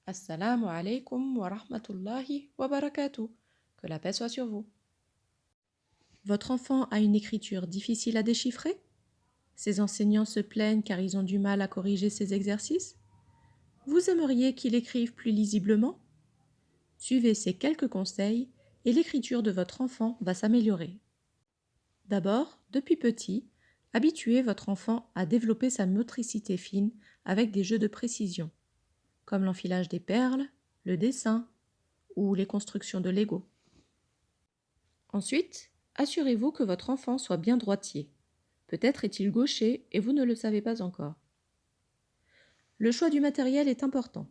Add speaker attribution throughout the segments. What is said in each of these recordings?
Speaker 1: Assalamu alaikum wa rahmatullahi wa barakatuh. Que la paix soit sur vous. Votre enfant a une écriture difficile à déchiffrer? Ses enseignants se plaignent car ils ont du mal à corriger ses exercices? Vous aimeriez qu'il écrive plus lisiblement? Suivez ces quelques conseils et l'écriture de votre enfant va s'améliorer. D'abord, depuis petit, habituez votre enfant à développer sa motricité fine avec des jeux de précision, comme l'enfilage des perles, le dessin ou les constructions de Lego. Ensuite, assurez-vous que votre enfant soit bien droitier. Peut-être est-il gaucher et vous ne le savez pas encore. Le choix du matériel est important.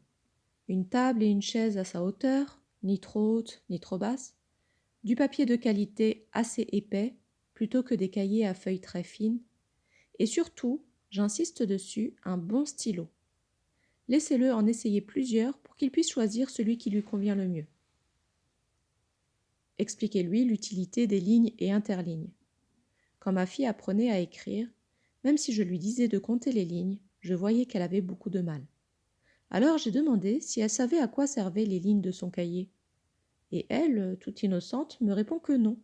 Speaker 1: Une table et une chaise à sa hauteur, ni trop haute ni trop basse. Du papier de qualité assez épais plutôt que des cahiers à feuilles très fines. Et surtout, j'insiste dessus, un bon stylo. Laissez-le en essayer plusieurs pour qu'il puisse choisir celui qui lui convient le mieux. Expliquez-lui l'utilité des lignes et interlignes. Quand ma fille apprenait à écrire, même si je lui disais de compter les lignes, je voyais qu'elle avait beaucoup de mal. Alors j'ai demandé si elle savait à quoi servaient les lignes de son cahier. Et elle, toute innocente, me répond que non.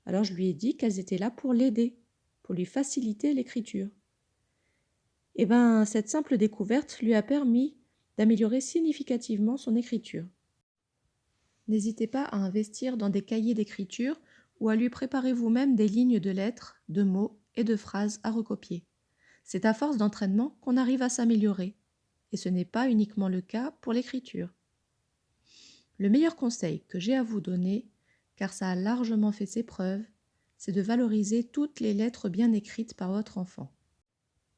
Speaker 1: Alors je lui ai dit qu'elles étaient là pour l'aider, pour lui faciliter l'écriture. Eh bien, cette simple découverte lui a permis d'améliorer significativement son écriture. N'hésitez pas à investir dans des cahiers d'écriture ou à lui préparer vous-même des lignes de lettres, de mots et de phrases à recopier. C'est à force d'entraînement qu'on arrive à s'améliorer, et ce n'est pas uniquement le cas pour l'écriture. Le meilleur conseil que j'ai à vous donner, car ça a largement fait ses preuves, c'est de valoriser toutes les lettres bien écrites par votre enfant.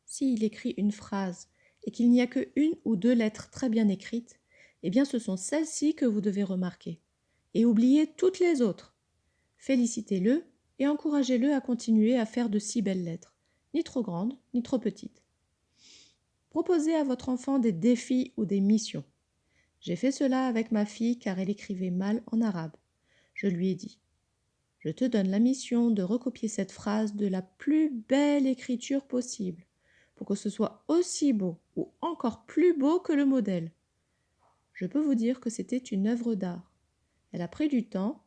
Speaker 1: S'il écrit une phrase et qu'il n'y a que une ou deux lettres très bien écrites, eh bien ce sont celles-ci que vous devez remarquer. Et oubliez toutes les autres. Félicitez-le et encouragez-le à continuer à faire de si belles lettres, ni trop grandes, ni trop petites. Proposez à votre enfant des défis ou des missions. J'ai fait cela avec ma fille car elle écrivait mal en arabe. Je lui ai dit « Je te donne la mission de recopier cette phrase de la plus belle écriture possible, pour que ce soit aussi beau ou encore plus beau que le modèle. » Je peux vous dire que c'était une œuvre d'art. Elle a pris du temps,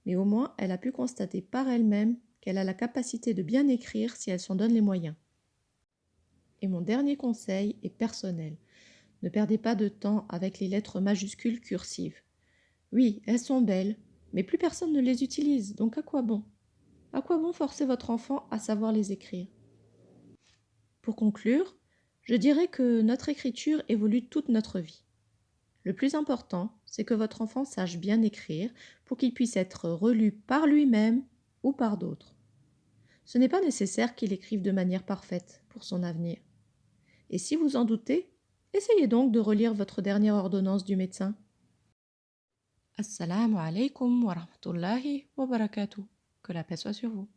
Speaker 1: mais au moins elle a pu constater par elle-même qu'elle a la capacité de bien écrire si elle s'en donne les moyens. Et mon dernier conseil est personnel. Ne perdez pas de temps avec les lettres majuscules cursives. Oui, elles sont belles, mais plus personne ne les utilise, donc à quoi bon? À quoi bon forcer votre enfant à savoir les écrire? Pour conclure, je dirais que notre écriture évolue toute notre vie. Le plus important, c'est que votre enfant sache bien écrire pour qu'il puisse être relu par lui-même ou par d'autres. Ce n'est pas nécessaire qu'il écrive de manière parfaite pour son avenir. Et si vous en doutez, essayez donc de relire votre dernière ordonnance du médecin. Assalamu alaikum wa rahmatullahi wa barakatuh. Que la paix soit sur vous.